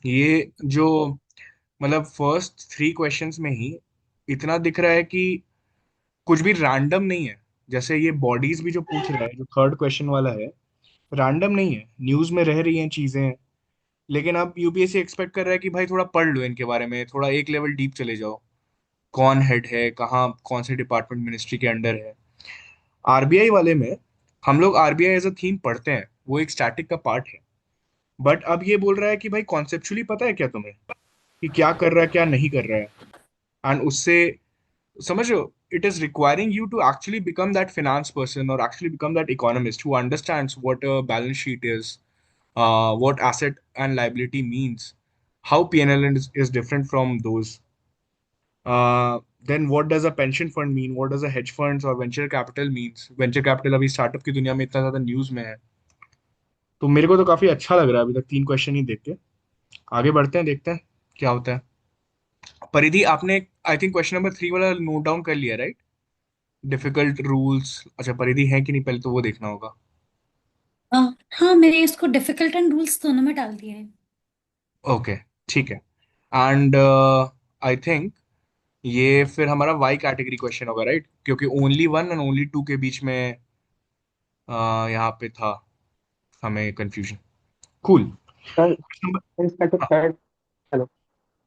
ये जो मतलब फर्स्ट थ्री क्वेश्चंस में ही इतना दिख रहा है कि कुछ भी रैंडम नहीं है। जैसे ये बॉडीज भी जो पूछ रहा है, जो थर्ड क्वेश्चन वाला है, रैंडम नहीं है, न्यूज में रह रही हैं चीजें। लेकिन अब यूपीएससी एक्सपेक्ट कर रहा है कि भाई थोड़ा पढ़ लो इनके बारे में, थोड़ा एक लेवल डीप चले जाओ। कौन हेड है, कहाँ कौन से डिपार्टमेंट मिनिस्ट्री के अंडर है। आरबीआई वाले में हम लोग आरबीआई एज अ थीम पढ़ते हैं, वो एक स्टैटिक का पार्ट है। बट अब ये बोल रहा है कि भाई कॉन्सेप्चुअली पता है क्या तुम्हें कि क्या कर रहा है क्या नहीं कर रहा है। एंड उससे समझ रहे हो, it is requiring you to actually become that finance person और actually become that economist who understands what a balance sheet is, what asset and liability means, how P&L is different from those. Then what does a pension fund mean? What does a hedge funds or venture capital means? Venture capital अभी startup की दुनिया में इतना ज्यादा news में है। तो मेरे को तो काफी अच्छा लग रहा है अभी तक तीन क्वेश्चन ही देख के। आगे बढ़ते हैं, देखते हैं क्या होता है। परिधि, आपने I think question number three वाला नोट डाउन कर लिया, राइट? डिफिकल्ट रूल्स, अच्छा परिधि है कि नहीं पहले तो वो देखना होगा। अ, हाँ, मैंने इसको डिफिकल्ट एंड रूल्स दोनों में डाल दिए हैं। ओके, ठीक है। एंड आई थिंक ये फिर हमारा वाई कैटेगरी क्वेश्चन होगा, राइट? क्योंकि only one and only two के बीच में यहाँ पे था हमें कंफ्यूजन। कूल। सर सर, इसका जो थर्ड हेलो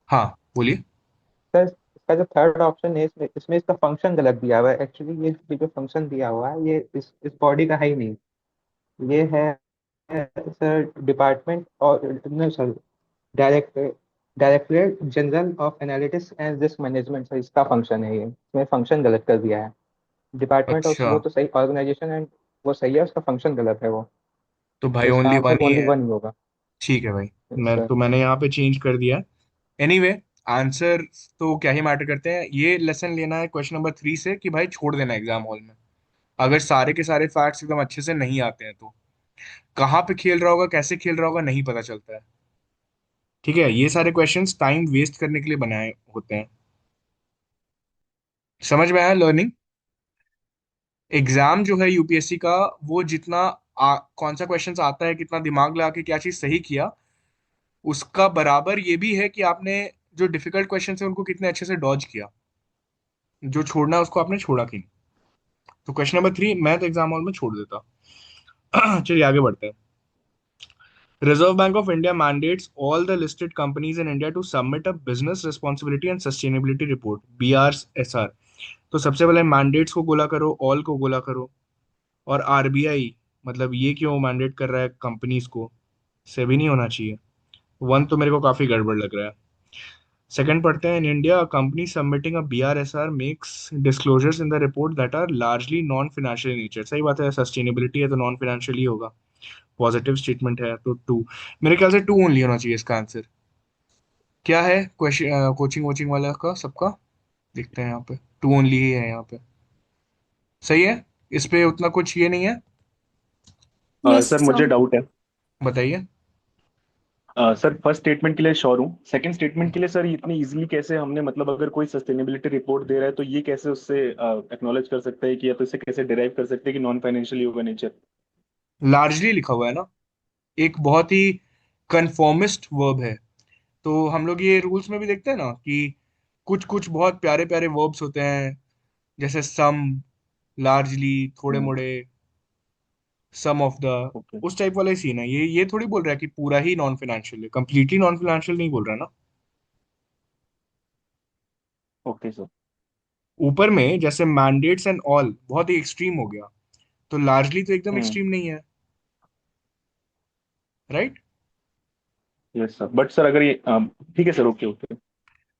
हाँ, बोलिए। सर, इसका जो थर्ड ऑप्शन है, इसमें इसमें इसका फंक्शन गलत दिया हुआ है। एक्चुअली ये जो फंक्शन दिया हुआ है, ये इस बॉडी का है ही नहीं। ये है सर डिपार्टमेंट और नहीं sir, direct directorate general of analytics and risk management, sir इसका फंक्शन है ये। इसमें फंक्शन गलत कर दिया है। डिपार्टमेंट और अच्छा, वो तो सही, ऑर्गेनाइजेशन एंड वो सही है, उसका फंक्शन गलत है वो। तो तो भाई इसका ओनली वन आंसर ही ओनली है। वन ही होगा। ठीक है भाई। सर मैंने यहाँ पे चेंज कर दिया। एनीवे, आंसर तो क्या ही मैटर करते हैं। ये लेसन लेना है क्वेश्चन नंबर थ्री से कि भाई छोड़ देना एग्जाम हॉल में अगर सारे के सारे फैक्ट्स एकदम अच्छे से नहीं आते हैं तो। कहाँ पे खेल रहा होगा, कैसे खेल रहा होगा, नहीं पता चलता है। ठीक है, ये सारे क्वेश्चंस टाइम वेस्ट करने के लिए बनाए होते हैं। समझ में आया लर्निंग? एग्जाम जो है यूपीएससी का, वो जितना कौन सा क्वेश्चन आता है, कितना दिमाग लगा के क्या चीज सही किया, उसका बराबर ये भी है कि आपने जो डिफिकल्ट क्वेश्चन है उनको कितने अच्छे से डॉज किया। जो छोड़ना है उसको आपने छोड़ा कि नहीं। तो क्वेश्चन नंबर थ्री मैं तो एग्जाम हॉल में छोड़ देता। चलिए आगे बढ़ते हैं। Reserve bank of India mandates all the listed companies in India to submit a business responsibility and sustainability report, BRSR। तो सबसे पहले मैंडेट्स को गोला करो, ऑल को गोला करो। और आरबीआई, मतलब ये क्यों मैंडेट कर रहा है कंपनीज को? सेबी नहीं होना चाहिए। वन तो मेरे को काफी गड़बड़ लग रहा है। सेकंड पढ़ते हैं। In India company submitting a BRSR makes disclosures in the report that are largely non financial nature. सही बात है, सस्टेनेबिलिटी है तो नॉन फाइनेंशियल ही होगा। पॉजिटिव स्टेटमेंट है तो टू। मेरे ख्याल से टू ओनली होना चाहिए इसका आंसर। क्या है क्वेश्चन कोचिंग वोचिंग वाला का सबका? देखते हैं यहाँ पे। टू ओनली ही है यहाँ पे। सही है, इस पे उतना कुछ ये नहीं है। Yes sir sir. मुझे डाउट है। बताइए। सर फर्स्ट स्टेटमेंट के लिए श्योर हूँ, सेकंड स्टेटमेंट के लिए सर इतनी इजीली कैसे हमने, मतलब अगर कोई सस्टेनेबिलिटी रिपोर्ट दे रहा है तो ये कैसे उससे एक्नॉलेज कर सकते हैं कि, या तो इसे कैसे डिराइव कर सकते हैं कि नॉन फाइनेंशियल होगा नेचर। लार्जली लिखा हुआ है ना, एक बहुत ही कन्फॉर्मिस्ट वर्ब है। तो हम लोग ये रूल्स में भी देखते हैं ना कि कुछ कुछ बहुत प्यारे प्यारे वर्ब्स होते हैं, जैसे सम, लार्जली, थोड़े हम्म। मोड़े, सम ऑफ द, ओके। उस टाइप वाला ही सीन है। ये थोड़ी बोल रहा है कि पूरा ही नॉन फाइनेंशियल है, कंप्लीटली नॉन फाइनेंशियल नहीं बोल रहा ना। Okay sir. ऊपर में जैसे मैंडेट्स एंड ऑल बहुत ही एक्सट्रीम हो गया, तो लार्जली तो एकदम हम्म। एक्सट्रीम नहीं है, right? Yes sir, but sir अगर ये ठीक है सर, ओके ओके।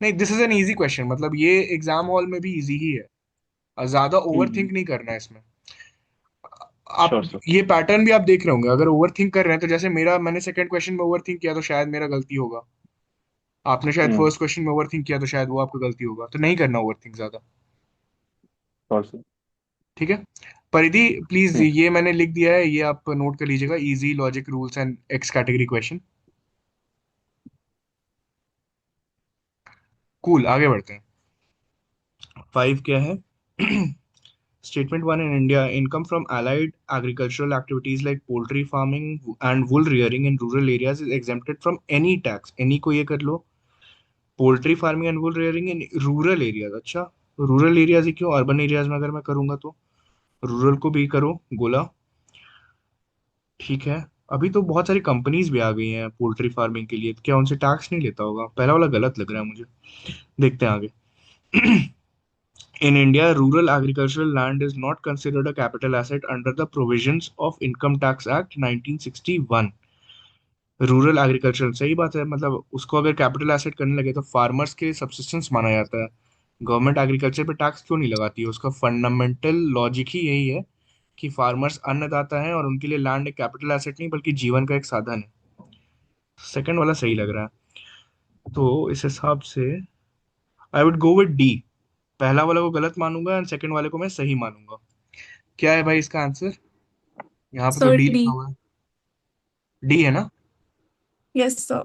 नहीं, this is an easy question, मतलब ये एग्जाम हॉल में भी इजी ही है। ज्यादा ओवर थिंक नहीं करना है इसमें। आप श्योर सर। ये पैटर्न भी आप देख रहे होंगे, अगर ओवर थिंक कर रहे हैं तो जैसे मेरा, मैंने सेकंड क्वेश्चन में ओवर थिंक किया तो शायद मेरा गलती होगा। आपने शायद हम्म। फर्स्ट क्वेश्चन में ओवर थिंक किया तो शायद वो आपका गलती होगा। तो नहीं करना ओवर थिंक ज्यादा। Sure sir. ठीक है। परिधि, प्लीज हम्म। ये मैंने लिख दिया है, ये आप नोट कर लीजिएगा, easy logic rules and x category question. Cool, आगे बढ़ते हैं। फाइव क्या है? Statement 1 in India, income from allied agricultural activities like poultry farming and wool rearing in rural areas is exempted from any tax. Any को ये कर लो, poultry farming and wool rearing in rural areas. अच्छा, rural areas ही क्यों, urban areas में अगर मैं करूंगा तो रूरल को भी करो, गोला। ठीक है। अभी तो बहुत सारी कंपनीज भी आ गई हैं पोल्ट्री फार्मिंग के लिए, क्या उनसे टैक्स नहीं लेता होगा? पहला वाला गलत लग रहा है मुझे। देखते हैं आगे। In India, rural agricultural land is not considered a capital asset under the provisions of Income Tax Act 1961। Rural agriculture सही बात है, मतलब उसको अगर कैपिटल एसेट करने लगे तो फार्मर्स के सब्सिस्टेंस माना जाता है। गवर्नमेंट एग्रीकल्चर पे टैक्स क्यों नहीं लगाती है? उसका फंडामेंटल लॉजिक ही यही है कि फार्मर्स अन्नदाता हैं और उनके लिए लैंड एक कैपिटल एसेट नहीं बल्कि जीवन का एक साधन है। सेकंड वाला सही लग रहा है। तो इस हिसाब से I would go with D. पहला वाले को गलत मानूंगा एंड सेकंड वाले को मैं सही मानूंगा। क्या है भाई इसका आंसर? यहाँ पे तो सर डी डी। लिखा हुआ है। डी है ना? Yes sir.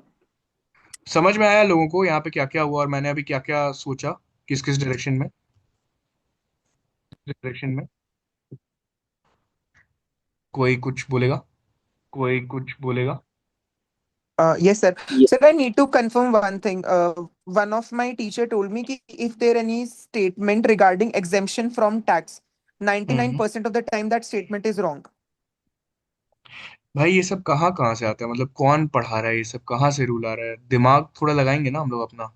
समझ में आया लोगों को यहाँ पे क्या क्या हुआ और मैंने अभी क्या क्या सोचा, किस किस डायरेक्शन में? कोई कुछ बोलेगा? कोई कुछ बोलेगा? Yes, sir. Sir, I need to confirm one thing. One of my teacher told me कि if there any statement regarding exemption from tax, 99% of the time that statement is wrong. भाई ये सब कहाँ कहाँ से आता है, मतलब कौन पढ़ा रहा है ये सब, कहाँ से रूल आ रहा है? दिमाग थोड़ा लगाएंगे ना हम लोग अपना।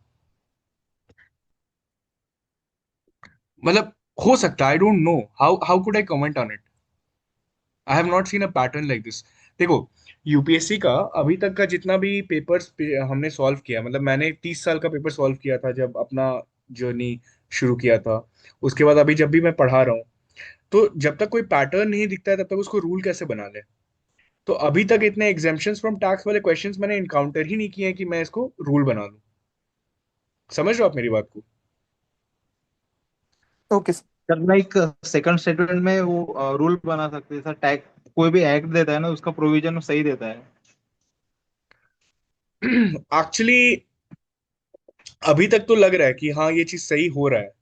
मतलब हो सकता है, I don't know, how how could I comment on it? I have not seen a pattern like this. देखो, यूपीएससी का अभी तक का जितना भी पेपर्स हमने सॉल्व किया, मतलब मैंने 30 साल का पेपर सॉल्व किया था जब अपना जर्नी शुरू किया था। उसके बाद अभी जब भी मैं पढ़ा रहा हूँ, तो जब तक कोई पैटर्न नहीं दिखता है तब तक उसको रूल कैसे बना ले? तो अभी तक इतने एग्जेम्पशंस फ्रॉम टैक्स वाले क्वेश्चंस मैंने इनकाउंटर ही नहीं किए हैं कि मैं इसको रूल बना लूं। समझ रहे हो आप मेरी बात को? Okay, sir. Sir like second statement में वो रूल बना सकते हैं सर। टैक्स कोई भी एक्ट देता है ना, उसका प्रोविजन सही देता है। एक्चुअली अभी तक तो लग रहा है कि हाँ ये चीज सही हो रहा है।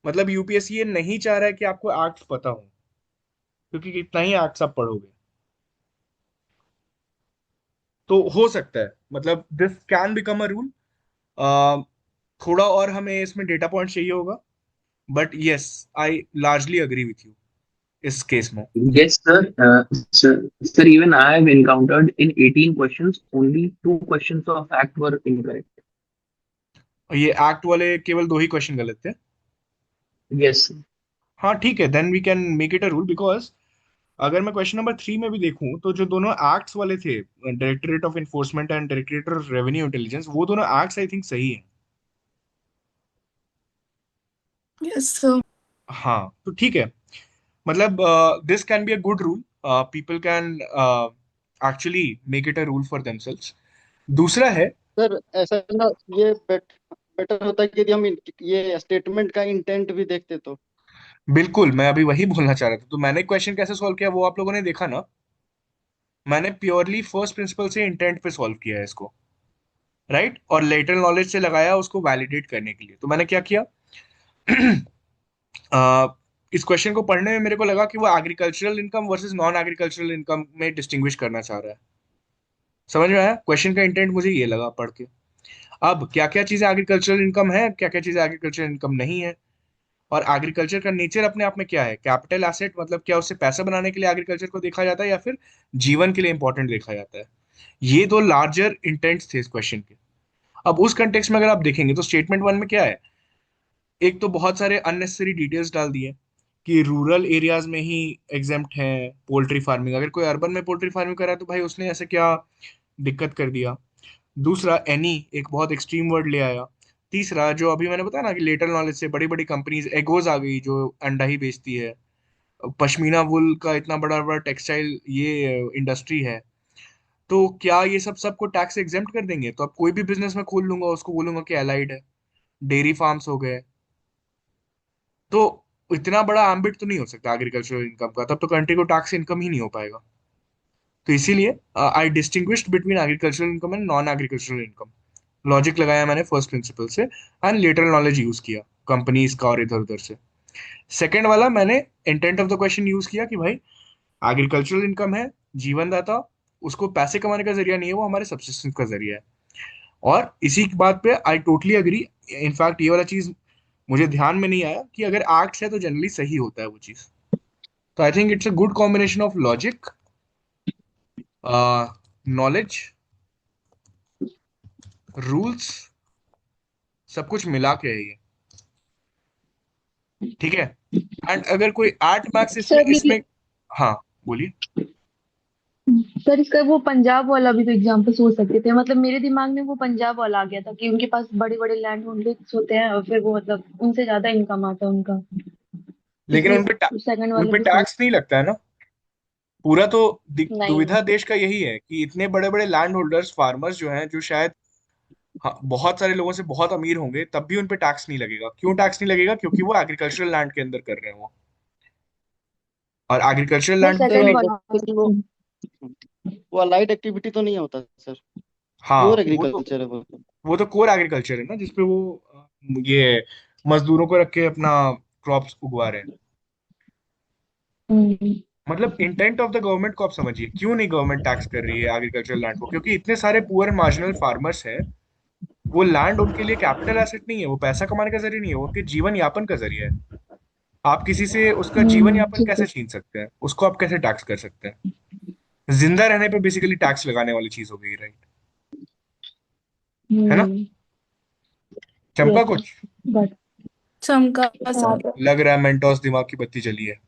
मतलब यूपीएससी ये नहीं चाह रहा है कि आपको एक्ट पता हो, क्योंकि कितना ही एक्ट्स आप पढ़ोगे। तो हो सकता है, मतलब this can become a rule. थोड़ा और हमें इसमें डेटा पॉइंट चाहिए होगा, but yes, I largely agree with you इस केस में। Yes, sir. Sir, even I have encountered in 18 questions, only two questions of fact were incorrect. ये act वाले केवल दो ही क्वेश्चन गलत थे? Yes, sir. हाँ ठीक है, then we can make it a rule, because अगर मैं क्वेश्चन नंबर 3 में भी देखूं तो जो दोनों एक्ट्स वाले थे, directorate of enforcement and directorate of revenue intelligence, वो दोनों एक्ट्स आई थिंक सही है। Yes sir. हाँ तो ठीक है, मतलब this can be a good rule. People can actually make it a rule for themselves. दूसरा है, सर ऐसा ना, ये बेटर होता है कि यदि हम ये स्टेटमेंट का इंटेंट भी देखते तो। बिल्कुल मैं अभी वही बोलना चाह रहा था। तो मैंने क्वेश्चन कैसे सॉल्व किया वो आप लोगों ने देखा ना। मैंने प्योरली फर्स्ट प्रिंसिपल से इंटेंट पे सॉल्व किया है इसको, राइट? और लेटर नॉलेज से लगाया उसको वैलिडेट करने के लिए। तो मैंने क्या किया, इस क्वेश्चन को पढ़ने में मेरे को लगा कि वो agricultural income versus non agricultural income में डिस्टिंग्विश करना चाह रहा है। समझ में आया? क्वेश्चन का इंटेंट मुझे ये लगा पढ़ के। अब क्या क्या चीजें एग्रीकल्चरल इनकम है, क्या क्या चीजें एग्रीकल्चरल इनकम नहीं है, और एग्रीकल्चर का नेचर अपने आप में क्या है, कैपिटल एसेट मतलब क्या उससे पैसा बनाने के लिए एग्रीकल्चर को देखा जाता है या फिर जीवन के लिए इंपॉर्टेंट देखा जाता है। ये दो लार्जर इंटेंट्स थे इस क्वेश्चन के। अब उस कंटेक्स्ट में अगर आप देखेंगे तो स्टेटमेंट 1 में क्या है, एक तो बहुत सारे अननेसेसरी डिटेल्स डाल दिए कि रूरल एरियाज में ही एग्जेम्प्ट है पोल्ट्री फार्मिंग। अगर कोई अर्बन में पोल्ट्री फार्मिंग कर रहा है तो भाई उसने ऐसे क्या दिक्कत कर दिया? दूसरा, एनी एक बहुत एक्सट्रीम वर्ड ले आया। तीसरा, जो अभी मैंने बताया ना कि लेटर नॉलेज से बड़ी बड़ी कंपनीज एगोज आ गई जो अंडा ही बेचती है, पश्मीना वुल का इतना बड़ा बड़ा टेक्सटाइल ये इंडस्ट्री है। तो क्या ये सब सबको टैक्स एग्जेम्प्ट कर देंगे? तो अब कोई भी बिजनेस में खोल लूंगा उसको बोलूंगा कि अलाइड है। डेयरी फार्म्स हो गए। तो इतना बड़ा एम्बिट तो नहीं हो सकता एग्रीकल्चरल इनकम का, तब तो कंट्री को टैक्स इनकम ही नहीं हो पाएगा। तो इसीलिए I distinguished between agricultural income and non agricultural income. Logic लगाया मैंने फर्स्ट प्रिंसिपल से एंड लिटरल नॉलेज यूज किया कंपनीज का और इधर उधर से। सेकंड वाला मैंने intent of the question use किया कि भाई एग्रीकल्चरल इनकम है, जीवनदाता, उसको पैसे कमाने का जरिया नहीं है, वो हमारे सब्सिस्टेंस का जरिया है। और इसी की बात पे आई टोटली अग्री। इनफैक्ट ये वाला चीज मुझे ध्यान में नहीं आया कि अगर एक्ट्स है तो जनरली सही होता है वो चीज। तो I think it's a good combination of logic, knowledge, rules, सब कुछ मिला के है ये। ठीक है। एंड अगर कोई आर्ट मैथ्स इसमें सर इसमें लेकिन हाँ बोलिए। सर इसका वो पंजाब वाला भी तो एग्जाम्पल सोच सकते थे। मतलब मेरे दिमाग में वो पंजाब वाला आ गया था कि उनके पास बड़े बड़े लैंड होल्डिंग्स होते हैं और फिर वो मतलब उनसे ज्यादा इनकम आता है उनका। लेकिन इसलिए सेकंड उन वाला पे भी सही। टैक्स नहीं लगता है ना। पूरा तो नहीं। दुविधा देश का यही है कि इतने बड़े बड़े लैंड होल्डर्स, फार्मर्स जो हैं, जो शायद हाँ, बहुत सारे लोगों से बहुत अमीर होंगे, तब भी उन पे टैक्स नहीं लगेगा। क्यों टैक्स नहीं लगेगा? क्योंकि वो एग्रीकल्चरल लैंड के अंदर कर रहे हैं वो। और एग्रीकल्चरल वो लैंड सर सेकंड वो वाला फिर वो अलाइड एक्टिविटी तो नहीं होता सर, हाँ प्योर वो तो एग्रीकल्चर है वो तो। कोर एग्रीकल्चर है ना, जिसपे वो ये मजदूरों को रख के अपना क्रॉप्स उगवा रहे हैं। हम्म। मतलब इंटेंट ऑफ द गवर्नमेंट को आप समझिए, क्यों नहीं गवर्नमेंट टैक्स कर रही है एग्रीकल्चरल लैंड को? क्योंकि इतने सारे पुअर मार्जिनल फार्मर्स हैं। वो लैंड उनके लिए कैपिटल एसेट नहीं है, वो पैसा कमाने का जरिया नहीं है, वो उनके जीवन यापन का जरिया है। आप किसी से उसका जीवन यापन ठीक कैसे है। छीन सकते हैं? उसको आप कैसे टैक्स कर सकते हैं? जिंदा रहने पे बेसिकली टैक्स लगाने वाली चीज हो गई, राइट? है ना? हम्म। चमका यस कुछ? बट चमका हाँ सर, तो लग रहा है मेंटोस दिमाग की बत्ती जली है।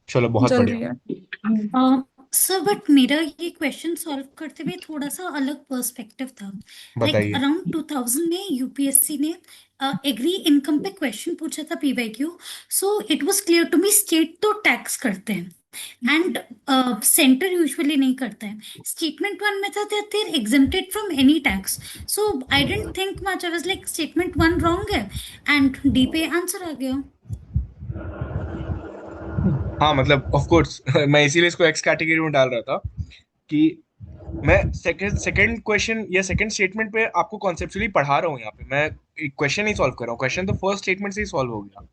चलो बहुत जल बढ़िया। रही है। सर बट मेरा ये क्वेश्चन सॉल्व करते हुए थोड़ा सा अलग पर्सपेक्टिव था। लाइक बताइए। अराउंड 2000 में यूपीएससी ने एग्री इनकम पे क्वेश्चन पूछा था PYQ. So it was clear to me state तो टैक्स करते हैं एंड सेंटर यूजुअली नहीं करता है। स्टेटमेंट वन में था that they are exempted from any tax. So I didn't think much, I was like statement one wrong है and D पे आंसर आ गया। हाँ मतलब ऑफ कोर्स मैं इसीलिए इसको एक्स कैटेगरी में डाल रहा था कि मैं सेकंड सेकंड क्वेश्चन या सेकंड स्टेटमेंट पे आपको कॉन्सेप्चुअली पढ़ा रहा हूँ। यहाँ पे मैं एक क्वेश्चन नहीं सॉल्व कर रहा हूँ, क्वेश्चन तो फर्स्ट स्टेटमेंट से ही सॉल्व हो गया।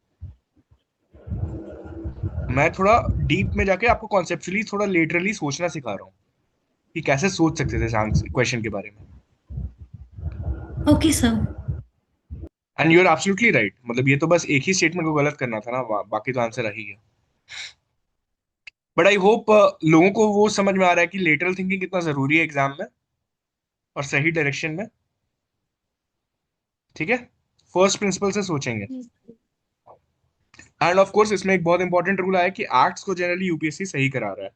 मैं थोड़ा डीप में जाके आपको कॉन्सेप्चुअली थोड़ा लेटरली सोचना सिखा रहा हूँ कि कैसे सोच सकते थे क्वेश्चन के बारे में। Okay sir. And you are absolutely right. मतलब ये तो बस एक ही स्टेटमेंट को गलत करना था ना, बाकी तो आंसर आ ही गया। बट आई होप लोगों को वो समझ में आ रहा है कि लेटरल थिंकिंग कितना जरूरी है एग्जाम में और सही डायरेक्शन में। ठीक है। फर्स्ट प्रिंसिपल से सोचेंगे। एंड ऑफ कोर्स इसमें एक बहुत इंपॉर्टेंट रूल आया कि एक्ट्स को जनरली यूपीएससी सही करा रहा है।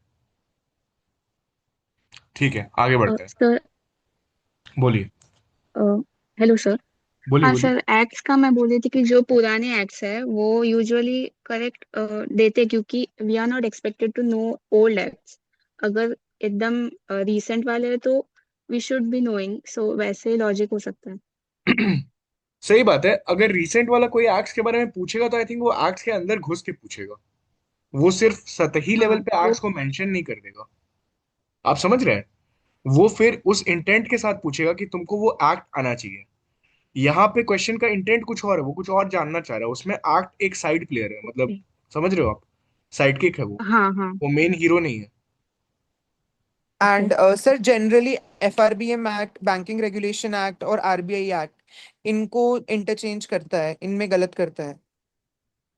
ठीक है, आगे बढ़ते हैं। सर बोलिए। Hello sir. बोलिए हाँ बोलिए। सर, एक्ट्स का मैं बोल रही थी कि जो पुराने एक्ट्स है वो यूजुअली करेक्ट देते, क्योंकि we are not expected to know old acts. अगर एकदम रीसेंट वाले है तो we should be knowing, so वैसे लॉजिक हो सकता है। सही बात है। अगर रिसेंट वाला कोई एक्ट्स के बारे में पूछेगा तो आई थिंक वो एक्ट्स के अंदर घुस के पूछेगा। वो सिर्फ सतही हाँ लेवल पे वो। एक्ट्स को मेंशन नहीं कर देगा। आप समझ रहे हैं? वो फिर उस इंटेंट के साथ पूछेगा कि तुमको वो एक्ट आना चाहिए। यहाँ पे क्वेश्चन का इंटेंट कुछ और है, वो कुछ और जानना चाह रहा है। उसमें एक्ट एक साइड प्लेयर है, मतलब ओके। समझ रहे हो आप? साइड किक है हाँ हाँ। वो मेन हीरो नहीं है। Okay. And sir generally FRBM act, banking regulation act और आरबीआई एक्ट इनको इंटरचेंज करता है, इनमें गलत करता है।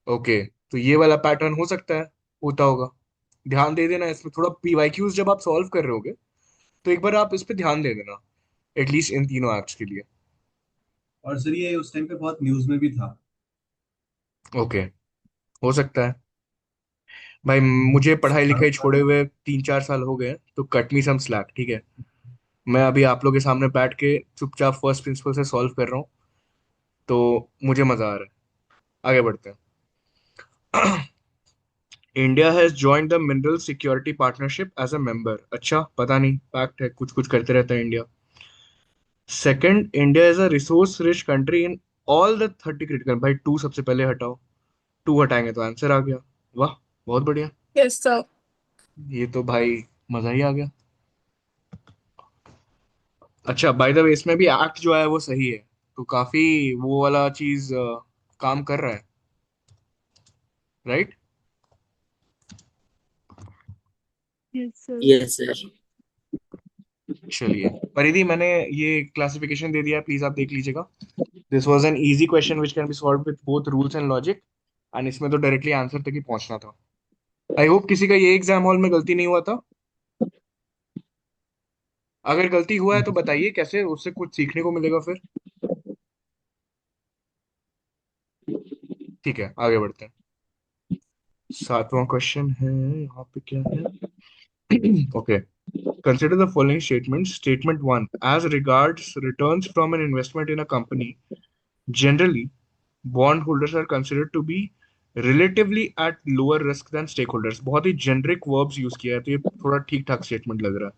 ओके, तो ये वाला पैटर्न हो सकता है, होता होगा। ध्यान दे देना इसमें थोड़ा। पीवाईक्यूज जब आप सॉल्व कर रहे होगे तो एक बार आप इस पे ध्यान दे देना, एटलीस्ट इन तीनों एक्ट्स के लिए। और सर ये उस टाइम पे बहुत न्यूज में भी था। ओके, हो सकता है। भाई मुझे पढ़ाई लिखाई छोड़े हुए 3-4 साल हो गए हैं, तो कट मी सम स्लैक, ठीक है? मैं अभी आप लोग के सामने बैठ के चुपचाप फर्स्ट प्रिंसिपल से सॉल्व कर रहा हूँ, तो मुझे मजा आ रहा है। आगे बढ़ते हैं। India has joined the mineral security partnership as a member. अच्छा, पता नहीं, फैक्ट है, कुछ कुछ करते रहता है India. Second, India is a resource rich country in all the 30 critical. भाई टू सबसे पहले हटाओ, टू हटाएंगे तो आंसर आ गया। वाह, बहुत बढ़िया। Yes sir. ये तो भाई मजा ही आ गया। अच्छा, बाय द वे इसमें भी एक्ट जो है वो सही है, तो काफी वो वाला चीज काम कर रहा है। Right? Yes sir. Yes sir. चलिए परिधि, मैंने ये क्लासिफिकेशन दे दिया, प्लीज आप देख लीजिएगा। This was an easy question which can be solved with both rules and logic, and इसमें तो डायरेक्टली आंसर तक ही पहुंचना था। आई होप किसी का ये एग्जाम हॉल में गलती नहीं हुआ था। अगर गलती हुआ है तो बताइए, कैसे उससे कुछ सीखने को मिलेगा फिर। ठीक है, आगे बढ़ते हैं। 7वां क्वेश्चन है, यहाँ पे क्या है? Okay, consider the following statements. Statement 1: as regards returns from an investment in a company, generally bondholders are considered to be relatively at lower risk than stakeholders. बहुत ही जेनरिक वर्ब्स यूज किया है, तो ये थोड़ा ठीक ठाक स्टेटमेंट लग रहा है।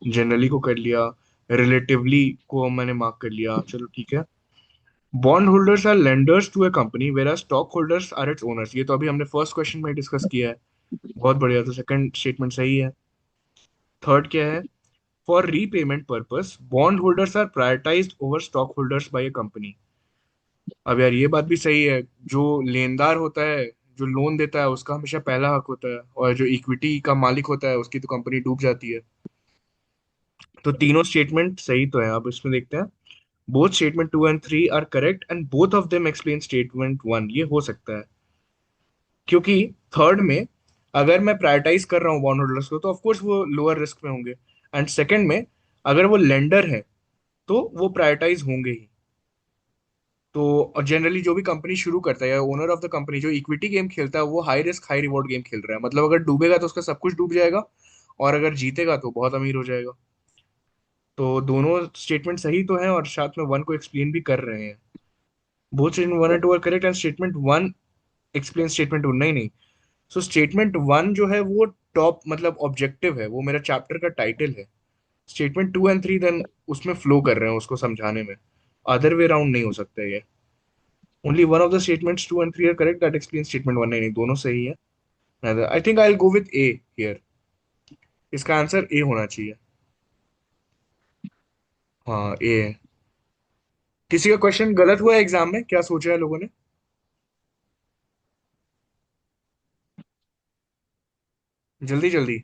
जनरली को कर लिया, रिलेटिवली को मैंने मार्क कर लिया, चलो ठीक है। Bond holders are lenders to a company where stock holders are its owners, ये तो अभी हमने फर्स्ट क्वेश्चन में डिस्कस किया है। बहुत बढ़िया, तो सेकंड स्टेटमेंट सही है। थर्ड क्या है? For repayment purpose bond holders are prioritised over stock holders by a company. अब यार ये बात भी सही है, जो लेनदार होता है, जो लोन देता है, उसका हमेशा पहला हक होता है, और जो इक्विटी का मालिक होता है उसकी तो कंपनी डूब जाती है। तो तीनों स्टेटमेंट सही तो है। अब इसमें देखते हैं, both statement 2 and 3 are correct and both of them explain statement 1। ये हो सकता है क्योंकि थर्ड में अगर मैं प्रायोरिटाइज कर रहा हूँ बॉन्ड होल्डर्स को, तो ऑफकोर्स वो लोअर रिस्क में होंगे, एंड सेकंड में अगर वो लेंडर है तो वो प्रायोरिटाइज होंगे ही। तो जनरली जो भी कंपनी शुरू करता है, या ओनर ऑफ द कंपनी जो इक्विटी गेम खेलता है, वो high risk high reward game खेल रहा है। मतलब अगर डूबेगा तो उसका सब कुछ डूब जाएगा, और अगर जीतेगा तो बहुत अमीर हो जाएगा। तो दोनों स्टेटमेंट सही तो हैं, और साथ में वन को एक्सप्लेन भी कर रहे हैं। Both statement 1 and 2 are correct, and statement 1 explain statement 2। नहीं नहीं, सो स्टेटमेंट 1 जो है वो टॉप मतलब ऑब्जेक्टिव है, वो मेरा चैप्टर का टाइटल है। स्टेटमेंट 2 and 3 देन उसमें फ्लो कर रहे हैं उसको समझाने में, अदर वे राउंड नहीं हो सकता ये। Only one of the statements 2 and 3 are correct. That explains statement 1। नहीं नहीं, दोनों सही है। I think I'll go with A here. इसका आंसर A होना चाहिए। हाँ, A है। किसी का क्वेश्चन गलत हुआ है एग्जाम में? क्या सोचा है लोगों ने? जल्दी जल्दी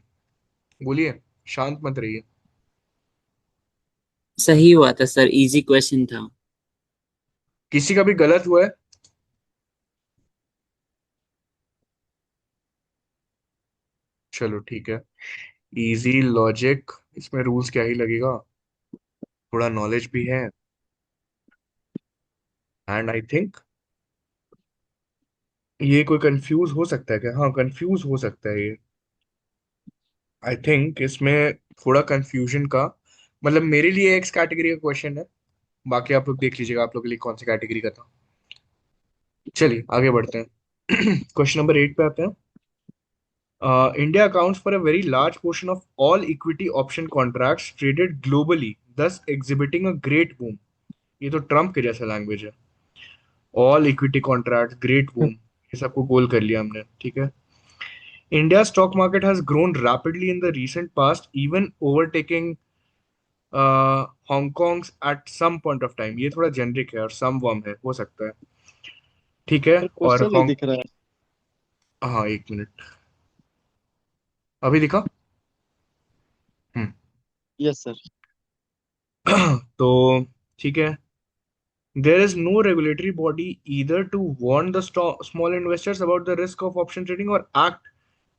बोलिए, शांत मत रहिए। सही हुआ था सर, इजी क्वेश्चन था। किसी का भी गलत हुआ है? चलो ठीक है। इजी लॉजिक, इसमें रूल्स क्या ही लगेगा, थोड़ा नॉलेज भी है, एंड आई थिंक ये कोई कंफ्यूज हो सकता है क्या? हाँ, कंफ्यूज हो सकता है ये। आई थिंक इसमें थोड़ा कंफ्यूजन का मतलब मेरे लिए एक्स कैटेगरी का क्वेश्चन है, बाकी आप लोग देख लीजिएगा आप लोग के लिए कौन सी कैटेगरी का था। चलिए आगे बढ़ते हैं। क्वेश्चन नंबर 8 पे आते हैं। India accounts for a very large portion of all equity option contracts traded globally, thus exhibiting a great boom। ये तो ट्रम्प के जैसा लैंग्वेज है। All equity contract, great boom, ये सबको गोल कर लिया हमने, ठीक है। India stock market has grown rapidly in the recent past, even overtaking Hong Kong at some point of time. ये थोड़ा जेनरिक है और सम वर्म है, हो सकता है, ठीक है। सर और क्वेश्चन नहीं दिख रहा है। हाँ, एक मिनट, अभी दिखा? हम्म। Yes sir. तो ठीक है। There is no regulatory body either to warn the small investors about the risk of option trading और एक्ट।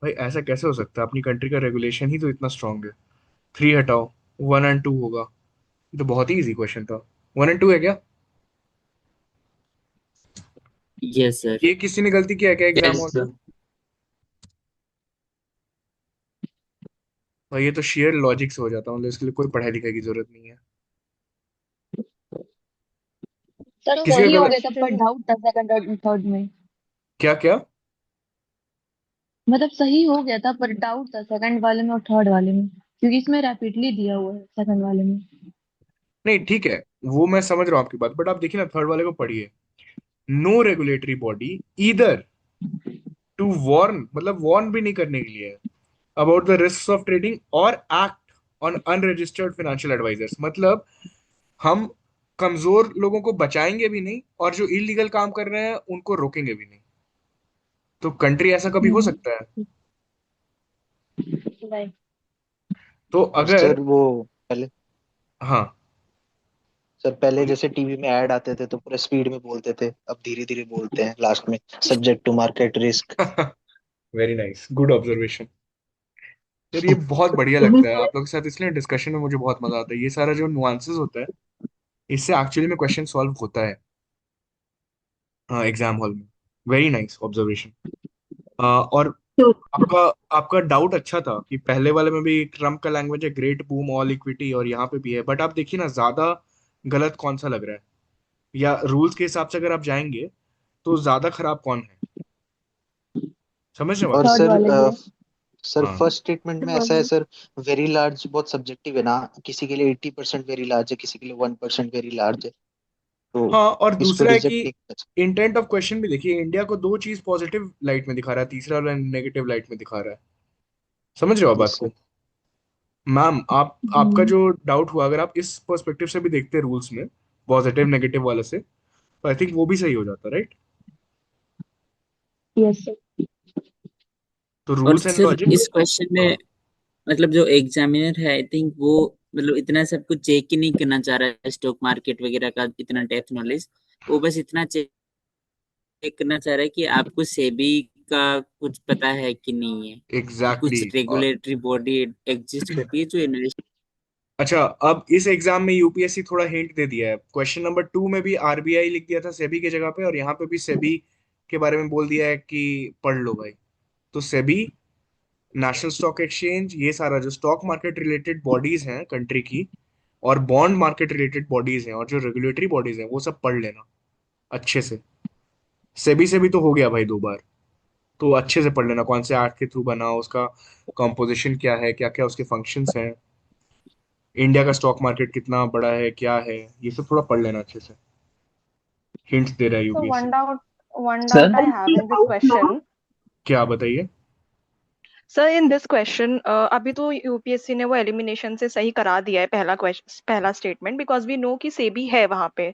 भाई ऐसा कैसे हो सकता है? अपनी कंट्री का रेगुलेशन ही तो इतना स्ट्रांग है। 3 हटाओ, 1 and 2 होगा। ये तो बहुत ही इजी क्वेश्चन था। 1 and 2 है क्या? Yes sir. ये किसी ने गलती किया है क्या एग्जाम यस हॉल में? सर। भाई ये तो शेयर लॉजिक से हो जाता है, मतलब इसके लिए कोई पढ़ाई लिखाई की जरूरत नहीं है। सर किसी का सही हो गलत? गया था पर डाउट था सेकंड और थर्ड में। क्या क्या? मतलब सही हो गया था पर डाउट था सेकंड वाले में और थर्ड वाले में, क्योंकि इसमें रैपिडली दिया हुआ है सेकंड वाले में। नहीं ठीक है, वो मैं समझ रहा हूँ आपकी बात, बट आप देखिए ना थर्ड वाले को पढ़िए। No regulatory body either to warn, मतलब वार्न भी नहीं करने के लिए, about the risk of trading और act on unregistered financial advisors. मतलब हम कमजोर लोगों को बचाएंगे भी नहीं, और जो इलीगल काम कर रहे हैं उनको रोकेंगे भी नहीं। तो कंट्री ऐसा कभी हो सकता है? नहीं। तो अगर, सर वो पहले हाँ सर पहले बोलिए। जैसे टीवी में ऐड आते थे तो पूरे स्पीड में बोलते थे, अब धीरे धीरे बोलते हैं लास्ट में, subject to market risk. Very nice, good observation. यार ये बहुत बढ़िया लगता है आप लोग के साथ, इसलिए डिस्कशन में मुझे बहुत मजा आता है। ये सारा जो नुआंसेस होता है, इससे एक्चुअली में क्वेश्चन सॉल्व होता है हाँ एग्जाम हॉल में। Very nice observation. और तो आपका आपका डाउट अच्छा था कि पहले वाले में भी ट्रम्प का लैंग्वेज है, ग्रेट बूम ऑल इक्विटी, और यहाँ पे भी है, बट आप देखिए ना ज्यादा गलत कौन सा लग रहा है, या रूल्स के हिसाब से अगर आप जाएंगे तो ज्यादा खराब कौन है? समझ रहे हो और बात? थर्ड सर वाले ये। सर हाँ फर्स्ट स्टेटमेंट में ऐसा है सर, वेरी लार्ज बहुत सब्जेक्टिव है ना, किसी के लिए 80% वेरी लार्ज है, किसी के लिए 1% वेरी लार्ज है, तो हाँ, और इसको दूसरा है कि रिजेक्ट नहीं कर सकते। इंटेंट ऑफ क्वेश्चन भी देखिए, इंडिया को दो चीज पॉजिटिव लाइट में दिखा रहा है, तीसरा वाला नेगेटिव लाइट में दिखा रहा है। समझ रहे हो आप बात यस सर। को? मैम आपका हम्म। जो डाउट हुआ, अगर आप इस पर्सपेक्टिव से भी देखते रूल्स में, पॉजिटिव नेगेटिव वाले से, तो आई थिंक वो भी सही हो जाता, राइट? Yes sir. तो और रूल्स एंड सर लॉजिक। इस क्वेश्चन में मतलब जो एग्जामिनर है आई थिंक वो मतलब इतना सब कुछ चेक ही नहीं करना चाह रहा है स्टॉक मार्केट वगैरह का इतना डेप्थ नॉलेज। वो बस इतना चेक करना चाह रहा है कि आपको सेबी का कुछ पता है कि नहीं है, कि एग्जैक्टली कुछ exactly। रेगुलेटरी बॉडी एग्जिस्ट करती है जो इन्वेस्ट। अच्छा, अब इस एग्जाम में यूपीएससी थोड़ा हिंट दे दिया है, क्वेश्चन नंबर 2 में भी आरबीआई लिख दिया था सेबी की जगह पे, और यहाँ पे भी सेबी के बारे में बोल दिया है कि पढ़ लो भाई। तो सेबी, नेशनल स्टॉक एक्सचेंज, ये सारा जो स्टॉक मार्केट रिलेटेड बॉडीज हैं कंट्री की, और बॉन्ड मार्केट रिलेटेड बॉडीज हैं, और जो रेगुलेटरी बॉडीज हैं, वो सब पढ़ लेना अच्छे से। सेबी से भी तो हो गया भाई 2 बार, तो अच्छे से पढ़ लेना कौन से एक्ट के थ्रू बना, उसका कॉम्पोजिशन क्या है, क्या क्या उसके फंक्शंस हैं, इंडिया का स्टॉक मार्केट कितना बड़ा है, क्या है, ये सब थोड़ा पढ़ लेना अच्छे से। हिंट्स दे रहा है So UPSC. one sir doubt I have in this question. क्या बताइए? सर इन दिस क्वेश्चन अभी तो यूपीएससी ने वो एलिमिनेशन से सही करा दिया है पहला क्वेश्चन, पहला स्टेटमेंट, बिकॉज वी नो कि सेबी है वहां पे।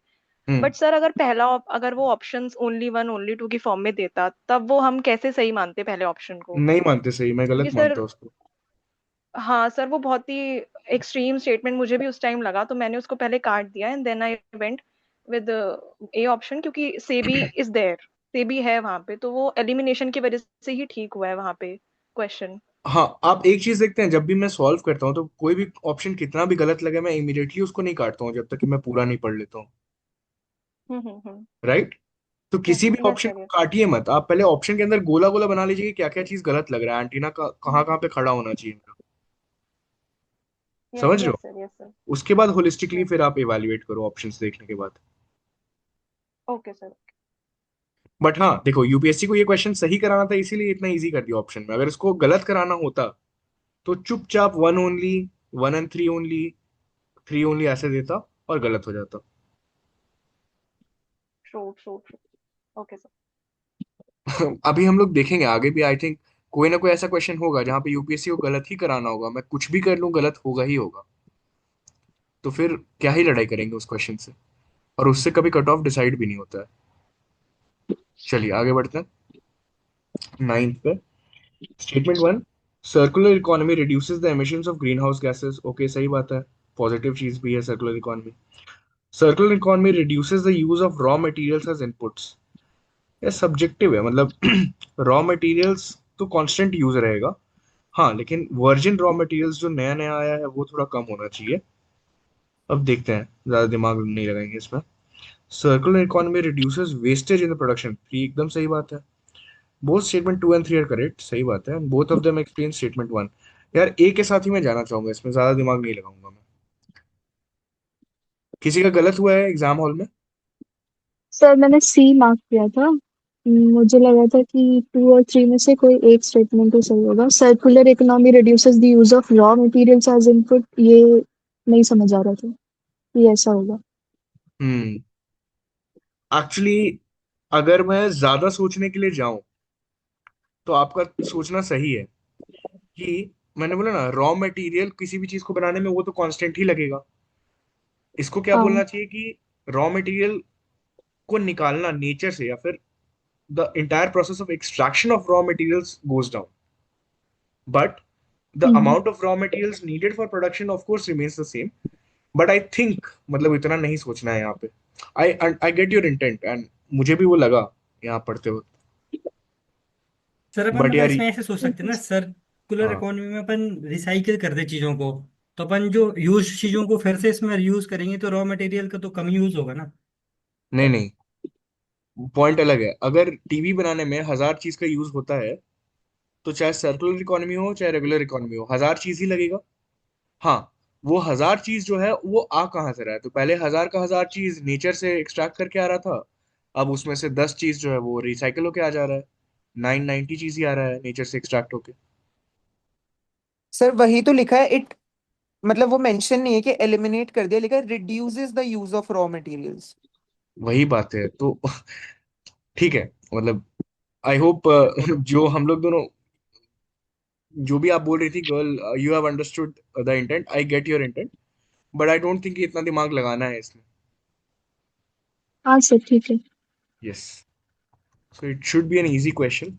हम्म बट सर अगर वो options only one only two की फॉर्म में देता, तब वो हम कैसे सही मानते पहले ऑप्शन को? नहीं मानते सही, मैं क्योंकि गलत सर, मानता हूँ उसको। हाँ सर, वो बहुत ही एक्सट्रीम स्टेटमेंट मुझे भी उस टाइम लगा, तो मैंने उसको पहले काट दिया and then I went with A option, क्योंकि सेबी इज देयर, सेबी है वहां पे, तो वो एलिमिनेशन की वजह से ही ठीक हुआ है वहां पे क्वेश्चन। हाँ, आप एक चीज देखते हैं, जब भी मैं सॉल्व करता हूँ तो कोई भी ऑप्शन कितना भी गलत लगे, मैं इमीडिएटली उसको नहीं काटता हूँ जब तक कि मैं पूरा नहीं पढ़ लेता हूँ, हम्म। राइट? तो किसी भी यस ऑप्शन सर, को यस। काटिए मत, आप पहले ऑप्शन के अंदर गोला गोला बना लीजिए कि क्या क्या चीज गलत लग रहा है, एंटीना का कहाँ कहाँ पे खड़ा होना चाहिए मेरा। समझ रहे हो? Yes sir, yes sir. उसके बाद होलिस्टिकली यस। फिर आप इवेल्युएट करो ऑप्शंस देखने के बाद। Okay sir. बट हाँ देखो, यूपीएससी को ये क्वेश्चन सही कराना था, इसीलिए इतना इजी कर दिया ऑप्शन में। अगर इसको गलत कराना होता तो चुपचाप 1 ओनली, 1 and 3 ओनली, 3 ओनली ऐसे देता और गलत हो जाता। True true true. Okay sir. अभी हम लोग देखेंगे आगे भी, आई थिंक कोई ना कोई ऐसा क्वेश्चन होगा जहां पे यूपीएससी को गलत ही कराना होगा, मैं कुछ भी कर लूं गलत होगा ही होगा। तो फिर क्या ही लड़ाई करेंगे उस क्वेश्चन से, और उससे कभी कट ऑफ डिसाइड भी नहीं होता है। चलिए आगे बढ़ते हैं 9th पे। Statement 1, circular economy reduces the emissions of green house gases. Okay, सही बात है, पॉजिटिव चीज भी है circular economy. Circular economy reduces the use of raw materials as inputs. ये सब्जेक्टिव है, मतलब रॉ मटेरियल्स तो कांस्टेंट यूज रहेगा, हाँ, लेकिन वर्जिन रॉ मटेरियल्स जो नया नया आया है वो थोड़ा कम होना चाहिए। अब देखते हैं, ज्यादा दिमाग नहीं लगाएंगे इसमें। Circular economy reduces wastage in the production, three एकदम सही बात है। Both statement 2 and 3 are correct, सही बात है, both of them explain statement 1। यार ए के साथ ही मैं जाना चाहूंगा, इसमें ज्यादा दिमाग नहीं लगाऊंगा मैं। किसी का गलत हुआ है एग्जाम हॉल में? सर मैंने सी मार्क किया था। मुझे लगा था कि 2 और 3 में से कोई एक स्टेटमेंट ही सही होगा। Circular economy reduces the use of raw materials as input, ये नहीं समझ आ रहा था कि ऐसा होगा। हम्म एक्चुअली अगर मैं ज्यादा सोचने के लिए जाऊं तो आपका सोचना सही है कि मैंने बोला ना, रॉ मटेरियल किसी भी चीज को बनाने में वो तो कांस्टेंट ही लगेगा। इसको क्या हाँ। बोलना चाहिए कि रॉ मटेरियल को निकालना नेचर से, या फिर the entire process of extraction of raw materials goes down, but the amount of raw materials needed for production of course remains the same. But I think मतलब इतना नहीं सोचना है यहाँ पे. I get your intent and मुझे भी वो लगा यहाँ पढ़ते वक्त. सर अपन बट मतलब यार इसमें ऐसे सोच सकते हैं ना, सर्कुलर हाँ, इकोनॉमी में अपन रिसाइकिल कर दे चीजों को, तो अपन जो यूज चीजों को फिर से इसमें यूज करेंगे तो रॉ मटेरियल का तो कम यूज होगा ना। नहीं नहीं, पॉइंट अलग है. अगर टीवी बनाने में 1000 चीज का यूज होता है तो चाहे सर्कुलर इकोनॉमी हो चाहे रेगुलर इकोनॉमी हो 1000 चीज ही लगेगा. हाँ, वो 1000 चीज जो है वो आ कहाँ से रहा है? तो पहले 1000 का 1000 चीज नेचर से एक्सट्रैक्ट करके आ रहा था. अब उसमें से 10 चीज जो है वो रिसाइकल होके आ जा रहा है. 990 चीज ही आ रहा है नेचर से एक्सट्रैक्ट होके. सर वही तो लिखा है इट, मतलब वो मेंशन नहीं है कि एलिमिनेट कर दिया, लिखा है reduces the use of raw materials. वही बात है तो ठीक है. मतलब आई होप जो हम लोग दोनों जो भी आप बोल रही थी girl, you have understood the intent. I get your intent, but I don't think इतना दिमाग लगाना है इसमें. हाँ सर ठीक है। Yes, so it should be an easy question.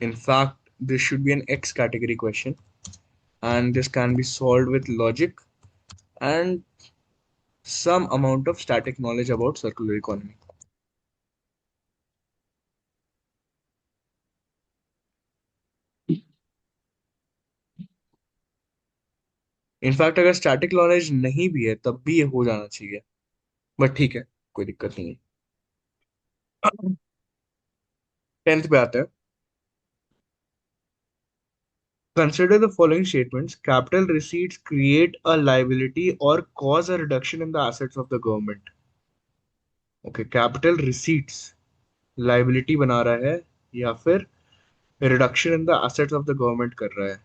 In fact, this should be an X category question, and this can be solved with logic and some amount of static knowledge about circular economy. In fact अगर static knowledge नहीं भी है तब भी ये हो जाना चाहिए, बट ठीक है, कोई दिक्कत नहीं है. 10th पे आते हैं. Consider the following statements. Capital receipts create a liability or cause a reduction in the assets of the government. Okay, capital receipts liability बना रहा है या फिर reduction in the assets of the government कर रहा है.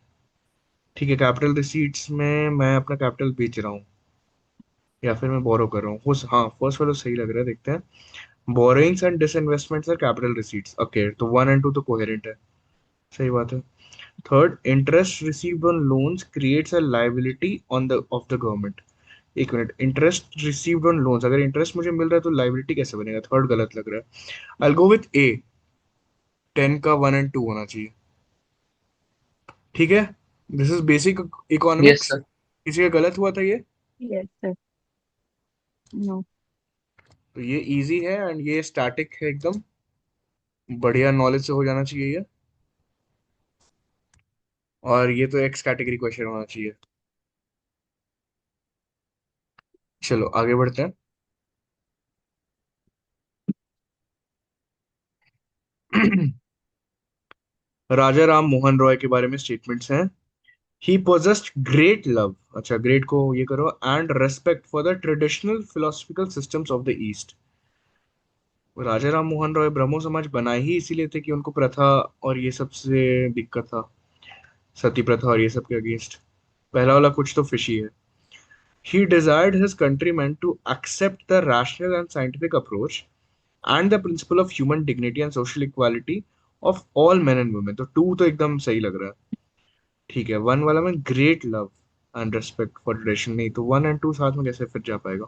ठीक है, कैपिटल रिसीट्स में मैं अपना कैपिटल बेच रहा हूँ या फिर मैं बोरो कर रहा हूँ. हाँ, फर्स्ट वाला सही लग रहा है, देखते हैं. Borrowings and disinvestments are capital receipts. Okay, तो 1 and 2 तो कोहेरेंट है, सही बात है. Third, interest received on loans creates a liability on the of the government. एक मिनट, इंटरेस्ट रिसीव्ड ऑन लोन्स, अगर इंटरेस्ट मुझे मिल रहा है तो लाइबिलिटी कैसे बनेगा? थर्ड गलत लग रहा है. आई गो विथ ए. 10 का 1 and 2 होना चाहिए. ठीक है, this is basic yes economics. Sir. किसी का गलत हुआ था ये? Yes sir. नो। तो ये इजी है एंड ये स्टैटिक है एकदम. बढ़िया नॉलेज से हो जाना चाहिए ये. और ये तो एक्स कैटेगरी क्वेश्चन होना चाहिए. चलो आगे बढ़ते हैं. राजा राम मोहन रॉय के बारे में स्टेटमेंट्स हैं. ही possessed great love, अच्छा ग्रेट को ये करो, and respect for the traditional philosophical systems of the east. Raja Ram Mohan Roy Brahmo Samaj बनाए ही इसीलिए थे कि उनको प्रथा और ये सब से दिक्कत था, सती प्रथा और ये सब के अगेंस्ट. पहला वाला कुछ तो फिशी है. He desired his countrymen to accept the rational and scientific approach and the principle of human dignity and social equality of all men and women. तो टू तो एकदम सही लग रहा है. ठीक है, वन वाला में great love and respect for tradition नहीं, तो 1 and 2 साथ में कैसे फिट जा पाएगा?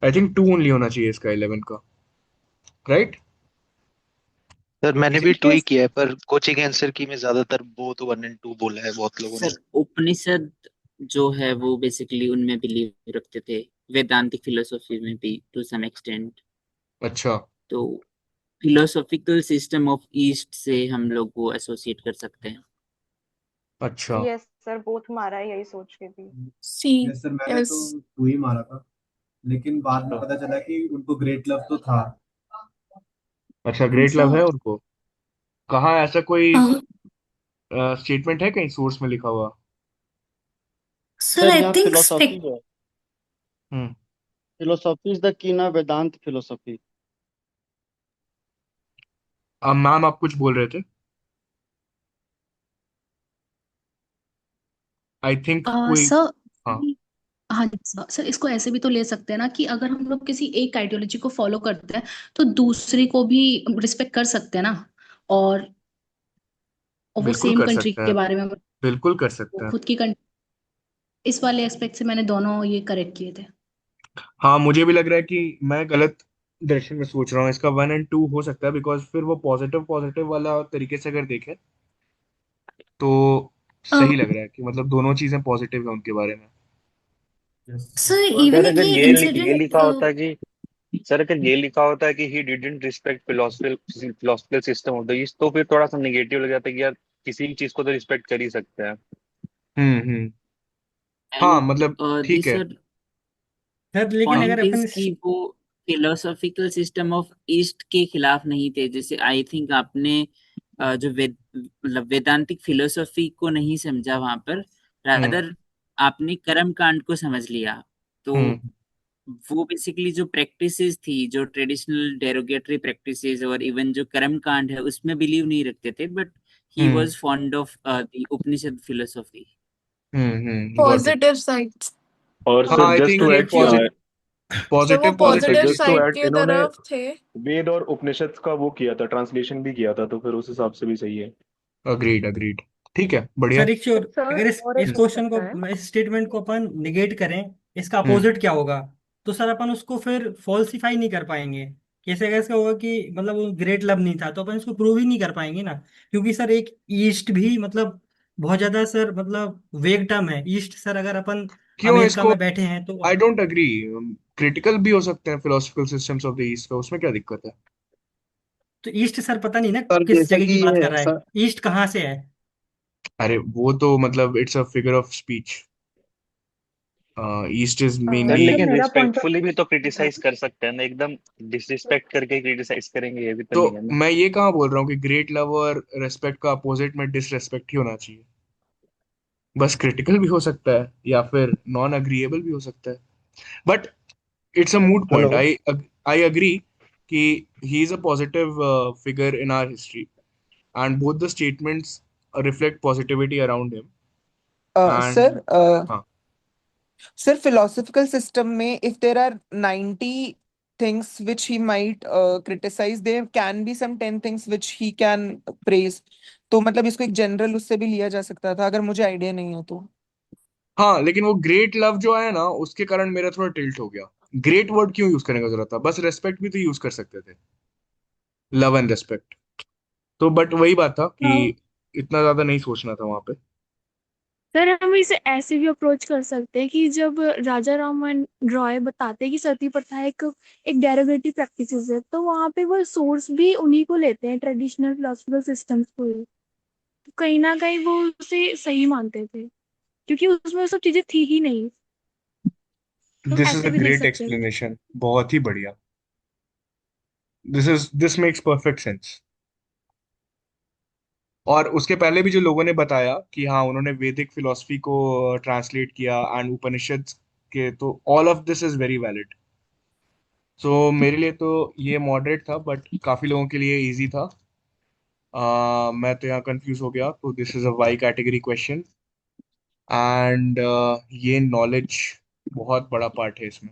आई थिंक 2 ओनली होना चाहिए इसका 11 का, राइट? सर मैंने किसी भी टू ही के किया है, पर कोचिंग आंसर की में ज्यादातर बोथ 1 and 2 बोला है बहुत लोगों ने. सर उपनिषद जो है वो बेसिकली उनमें बिलीव रखते थे, वेदांतिक फिलोसॉफी में भी टू सम एक्सटेंट. अच्छा, तो फिलोसॉफिकल सिस्टम ऑफ ईस्ट से हम लोग वो एसोसिएट कर सकते हैं. अच्छा. यस सर, बोथ मारा है यही सोच के भी। सी यस सर, मैंने यस। तो टू ही मारा था, लेकिन बाद में पता चला कि उनको ग्रेट लव तो था। अच्छा, ग्रेट अच्छा लव है उनको. कहाँ ऐसा कोई अ, स्टेटमेंट है कहीं सोर्स में लिखा हुआ? सर सर आई यहाँ थिंक फिलोसॉफी है, हम्म. फिलोसॉफी इज द की ना, वेदांत फिलोसॉफी। अब मैम आप कुछ बोल रहे थे, आई थिंक कोई. सर, हाँ. हाँ जी सर, सर इसको ऐसे भी तो ले सकते हैं ना कि अगर हम लोग किसी एक आइडियोलॉजी को फॉलो करते हैं तो दूसरे को भी रिस्पेक्ट कर सकते हैं ना। और और वो बिल्कुल सेम कर कंट्री सकते के हैं, बारे में, बिल्कुल कर वो सकते हैं. खुद की कंट्री, इस वाले एस्पेक्ट से मैंने दोनों ये करेक्ट किए थे। हाँ, मुझे भी लग रहा है कि मैं गलत डायरेक्शन में सोच रहा हूँ। इसका 1 और 2 हो सकता है, बिकॉज फिर वो पॉजिटिव पॉजिटिव वाला तरीके से अगर देखें तो सही लग रहा है कि मतलब दोनों चीजें पॉजिटिव है उनके बारे में। सर सर इवन अगर ये ये इंसिडेंट लिखा होता कि सर अगर ये लिखा होता कि he didn't respect philosophical system of the east, तो फिर थोड़ा सा नेगेटिव लग जाता है कि यार किसी भी चीज को तो रिस्पेक्ट कर ही सकते हैं। हम्म। हाँ, एंड मतलब ठीक दिस है। सर सर लेकिन अगर पॉइंट अपन इज कि वो फिलोसॉफिकल सिस्टम ऑफ ईस्ट के खिलाफ नहीं थे। जैसे आई थिंक आपने जो मतलब वेदांतिक फिलोसॉफी को नहीं समझा वहां पर, हम्म रादर आपने कर्म कांड को समझ लिया। तो हम्म वो बेसिकली जो प्रैक्टिसेस थी, जो ट्रेडिशनल डेरोगेटरी प्रैक्टिसेस और इवन जो कर्म कांड है उसमें बिलीव नहीं रखते थे, but he hmm was fond of the Upanishad philosophy. Got it. Positive side. और हाँ, sir I just think to ये ऐड, सर वो positive sorry sir positive. Positive just to side add, की इन्होंने तरफ थे। वेद और उपनिषद का वो किया था, ट्रांसलेशन भी किया था, तो फिर उस हिसाब से भी सही है। Agreed agreed. ठीक है, बढ़िया। सर एक श्योर, सर अगर और एक इस हो क्वेश्चन को, सकता है। इस स्टेटमेंट को अपन निगेट करें, इसका हम्म अपोजिट क्या होगा? तो सर अपन उसको फिर फॉल्सिफाई नहीं कर पाएंगे। कैसे कैसे होगा कि मतलब वो ग्रेट लव नहीं था, तो अपन इसको प्रूव ही नहीं कर पाएंगे ना। क्योंकि सर एक ईस्ट भी मतलब बहुत ज्यादा सर मतलब वेग टर्म है ईस्ट। सर अगर अपन क्यों अमेरिका इसको? में बैठे हैं तो आई डोंट अग्री। क्रिटिकल भी हो सकते हैं philosophical systems of the east, का उसमें क्या दिक्कत है? ईस्ट सर पता नहीं ना सर किस जैसे जगह कि की बात कर ये रहा है, ईस्ट कहाँ से है। अरे वो तो मतलब it's a figure of speech. East is sir mainly. Sir लेकिन मेरा पॉइंट ऑफ रिस्पेक्टफुली भी तो क्रिटिसाइज कर सकते हैं ना, एकदम डिसरिस्पेक्ट करके क्रिटिसाइज करेंगे ये भी तो तो नहीं है ना। मैं ये कहाँ बोल रहा हूँ कि ग्रेट लव और रेस्पेक्ट का अपोजिट में डिसरेस्पेक्ट ही होना चाहिए। बस क्रिटिकल भी हो सकता है या फिर नॉन अग्रीएबल भी हो सकता है, but it's a mood hello. Point. I agree कि he is a positive figure in our history, and both the statements reflect positivity around him. And sir हाँ सर philosophical system में if there are 90 things which he might criticize, there can be some 10 things which he can praise. तो मतलब इसको एक general उससे भी लिया जा सकता था अगर मुझे आइडिया नहीं है तो। हाँ, लेकिन वो ग्रेट लव जो है ना, उसके कारण मेरा थोड़ा टिल्ट हो गया। ग्रेट वर्ड क्यों यूज करने का जरूरत था? बस रेस्पेक्ट भी तो यूज कर सकते थे, लव एंड रेस्पेक्ट। तो बट वही बात था कि हाँ इतना ज्यादा नहीं सोचना था वहां पे। सर, हम इसे ऐसे भी अप्रोच कर सकते हैं कि जब राजा राममोहन रॉय बताते हैं कि सती प्रथा एक एक डेरोगेटिव प्रैक्टिसेस है, तो वहां पे वो सोर्स भी उन्हीं को लेते हैं, ट्रेडिशनल फिलोसफिकल सिस्टम्स को ही। तो कहीं ना कहीं वो उसे सही मानते थे क्योंकि उसमें वो सब चीजें थी ही नहीं। तो दिस इज ऐसे अ भी देख ग्रेट सकते हैं। एक्सप्लेनेशन, बहुत ही बढ़िया। This makes perfect sense. और उसके पहले भी जो लोगों ने बताया कि हाँ उन्होंने वैदिक फिलॉसफी को ट्रांसलेट किया एंड उपनिषद के, तो all of this is very valid. So मेरे लिए तो ये मॉडरेट था, बट काफी लोगों के लिए इजी था। मैं तो यहाँ कंफ्यूज हो गया, तो this is a Y category question. And ये नॉलेज बहुत बड़ा पार्ट है इसमें।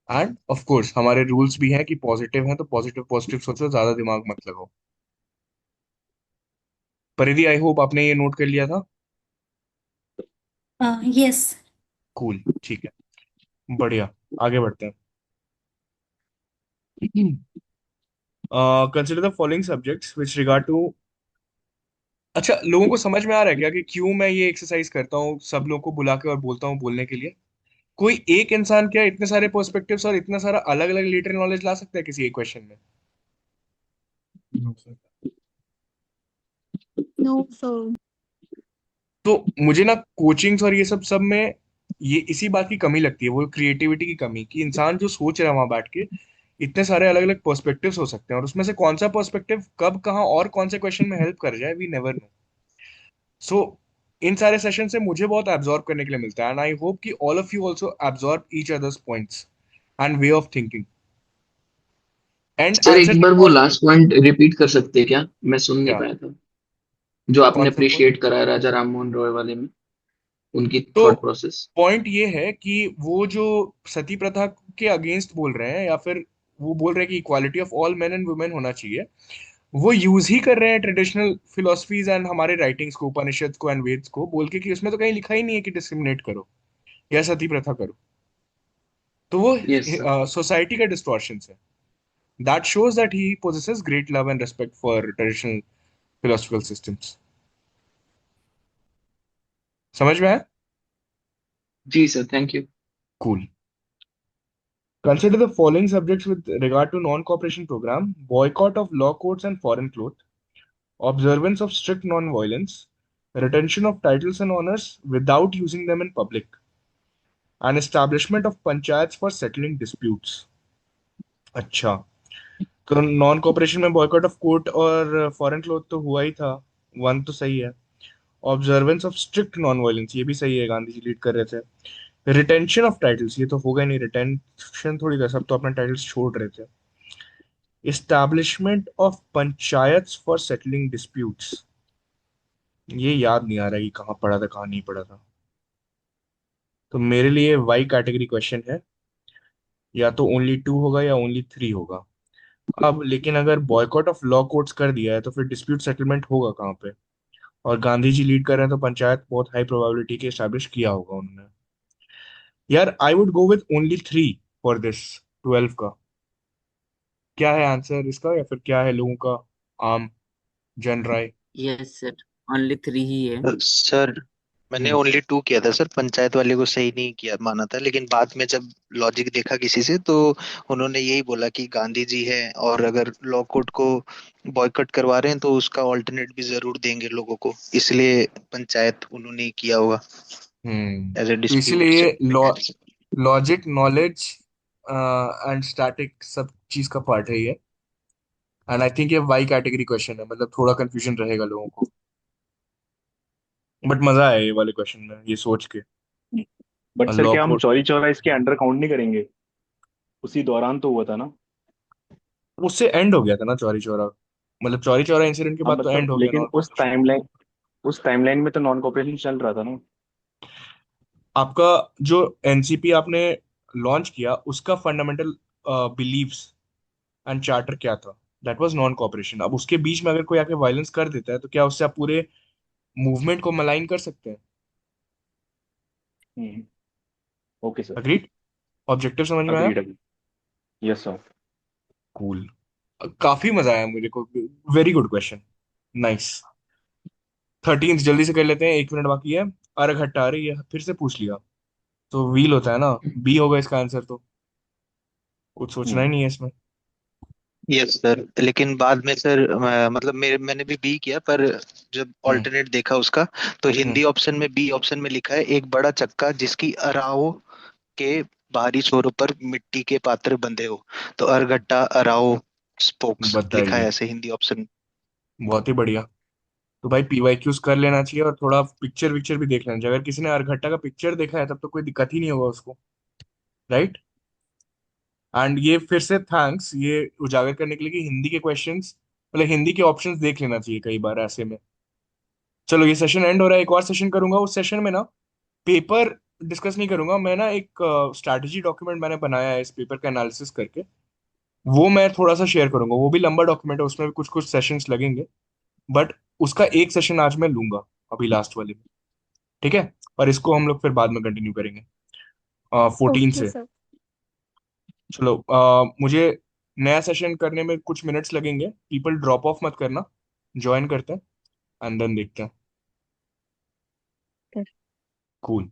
एंड ऑफ कोर्स हमारे रूल्स भी हैं कि पॉजिटिव हैं तो पॉजिटिव पॉजिटिव सोचो, ज्यादा दिमाग मत लगाओ। परिधि, आई होप आपने ये नोट कर लिया था। यस। कूल, ठीक है, बढ़िया। आगे बढ़ते हैं। Consider the following subjects which regard to. अच्छा, लोगों को समझ में आ रहा है क्या कि क्यों मैं ये एक्सरसाइज करता हूँ, सब लोगों को बुला के और बोलता हूँ बोलने के लिए? कोई एक इंसान क्या इतने सारे पर्सपेक्टिव्स और इतना सारा अलग अलग लिटरेरी नॉलेज ला सकता है किसी एक क्वेश्चन में? No sir. तो मुझे ना कोचिंग्स और ये सब सब में ये इसी बात की कमी लगती है, वो क्रिएटिविटी की कमी, कि इंसान जो सोच रहा है वहां बैठ के, इतने सारे अलग अलग पर्सपेक्टिव्स हो सकते हैं और उसमें से कौन सा पर्सपेक्टिव कब कहाँ और कौन से क्वेश्चन में हेल्प कर जाए, वी नेवर नो। सो इन सारे सेशन से मुझे बहुत एब्जॉर्ब करने के लिए मिलता है, एंड आई होप कि all of you also absorb each others points and way of thinking and sir answer. एक बार वो लास्ट पॉइंट रिपीट कर सकते हैं क्या? मैं सुन नहीं क्या? पाया था जो आपने कौन सा पॉइंट? अप्रिशिएट करा राजा राम मोहन रॉय वाले में, उनकी तो थॉट प्रोसेस। पॉइंट ये है कि वो जो सती प्रथा के अगेंस्ट बोल रहे हैं, या फिर वो बोल रहे हैं कि equality of all main and women होना चाहिए, वो यूज ही कर रहे हैं ट्रेडिशनल फिलोसफीज एंड हमारे राइटिंग्स को, उपनिषद को एंड वेद्स को, बोल के कि उसमें तो कहीं लिखा ही नहीं है कि डिस्क्रिमिनेट करो या सती प्रथा करो। तो वो Yes, sir. सोसाइटी का डिस्टॉर्शन है. That shows that he possesses great love and respect for traditional philosophical systems. समझ में आया? जी sir, thank you. Cool. Consider the following subjects with regard to non-cooperation program: boycott of law courts and foreign cloth, observance of strict non-violence, retention of titles and honors without using them in public, and establishment of panchayats for settling disputes. अच्छा, तो non cooperation में boycott of court और foreign cloth तो हुआ ही था. One तो सही है. Observance of strict non violence, ये भी सही है, गांधी जी लीड कर रहे थे. रिटेंशन ऑफ टाइटल्स, ये तो होगा ही नहीं, रिटेंशन थोड़ी था, सब तो अपना टाइटल्स छोड़ रहे थे. Establishment of panchayats for settling disputes, ये याद नहीं आ रहा है कि कहाँ पढ़ा था कहाँ नहीं पढ़ा था. तो मेरे लिए वाई कैटेगरी क्वेश्चन है, या तो ओनली 2 होगा या ओनली 3 होगा. अब लेकिन अगर बॉयकॉट ऑफ लॉ कोर्ट्स कर दिया है तो फिर डिस्प्यूट सेटलमेंट होगा कहाँ पे? और गांधी जी लीड कर रहे हैं तो पंचायत बहुत हाई प्रोबेबिलिटी के एस्टैब्लिश किया होगा उन्होंने. यार I would go with only 3 for this 12 का. क्या है आंसर इसका, या फिर क्या है लोगों का आम जन राय? यस सर, ओनली 3 ही है. सर मैंने ओनली 2 किया था सर, पंचायत वाले को सही नहीं किया माना था, लेकिन बाद में जब लॉजिक देखा किसी से तो उन्होंने यही बोला कि गांधी जी है और अगर लॉ कोर्ट को बॉयकॉट करवा रहे हैं तो उसका ऑल्टरनेट भी जरूर देंगे लोगों को, इसलिए पंचायत उन्होंने ही किया होगा एज ए तो डिस्प्यूट इसीलिए लॉजिक, नॉलेज एंड स्टैटिक सब चीज का पार्ट है ये. एंड आई थिंक ये वाई कैटेगरी क्वेश्चन है, मतलब थोड़ा कंफ्यूजन रहेगा लोगों को, बट मजा आया ये वाले क्वेश्चन में ये सोच के. बट सर लॉ क्या हम कोर्ट चौरी चौरा इसके अंडर काउंट नहीं करेंगे? उसी दौरान तो हुआ था ना. उससे एंड हो गया था ना चौरी चौरा, मतलब चौरी चौरा इंसिडेंट के हाँ बाद तो मतलब एंड हो गया लेकिन नॉन कॉपरेशन. उस टाइमलाइन में तो नॉन कॉपरेशन चल रहा था ना. आपका जो एनसीपी आपने लॉन्च किया उसका फंडामेंटल बिलीव्स एंड चार्टर क्या था? That was non cooperation. अब उसके बीच में अगर कोई आके वायलेंस कर देता है तो क्या उससे आप पूरे मूवमेंट को मलाइन कर सकते हैं? Okay sir. अग्रीड? ऑब्जेक्टिव समझ में आया? अग्रीड. Yes sir. कूल. काफी मजा आया मुझे को. Very good question. नाइस. 13 जल्दी से कर लेते हैं, 1 मिनट बाकी है. अर्घट्टा, अरे ये फिर से पूछ लिया. तो व्हील होता है ना, बी होगा इसका आंसर. तो कुछ सोचना ही नहीं है इसमें. यस सर, लेकिन बाद में सर मतलब मैंने भी बी किया, पर जब ऑल्टरनेट देखा उसका तो हिंदी ऑप्शन में, बी ऑप्शन में लिखा है एक बड़ा चक्का जिसकी अराओ के बाहरी छोरों पर मिट्टी के पात्र बंधे हो, तो अरगट्टा अराओ स्पोक्स लिखा है बताइए, ऐसे हिंदी ऑप्शन में। बहुत ही बढ़िया. तो भाई पीवाईक्यूज कर लेना चाहिए और थोड़ा पिक्चर विक्चर भी देख लेना चाहिए. अगर किसी ने अरघट्टा का पिक्चर देखा है तब तो कोई दिक्कत ही नहीं होगा उसको, राइट? एंड ये फिर से थैंक्स ये उजागर करने के लिए कि हिंदी के क्वेश्चंस, मतलब हिंदी के ऑप्शंस देख लेना चाहिए कई बार ऐसे में. चलो ये सेशन एंड हो रहा है, एक और सेशन करूंगा. उस सेशन में ना पेपर डिस्कस नहीं करूंगा मैं, ना एक स्ट्रैटेजी डॉक्यूमेंट मैंने बनाया है इस पेपर का एनालिसिस करके, वो मैं थोड़ा सा शेयर करूंगा. वो भी लंबा डॉक्यूमेंट है, उसमें भी कुछ कुछ सेशंस लगेंगे, बट उसका एक सेशन आज मैं लूंगा अभी लास्ट वाले में. ठीक है? और इसको हम लोग फिर बाद में कंटिन्यू करेंगे 14 ओके से. सर. चलो मुझे नया सेशन करने में कुछ मिनट्स लगेंगे. पीपल ड्रॉप ऑफ मत करना, ज्वाइन करते हैं एंड देन देखते हैं. कूल.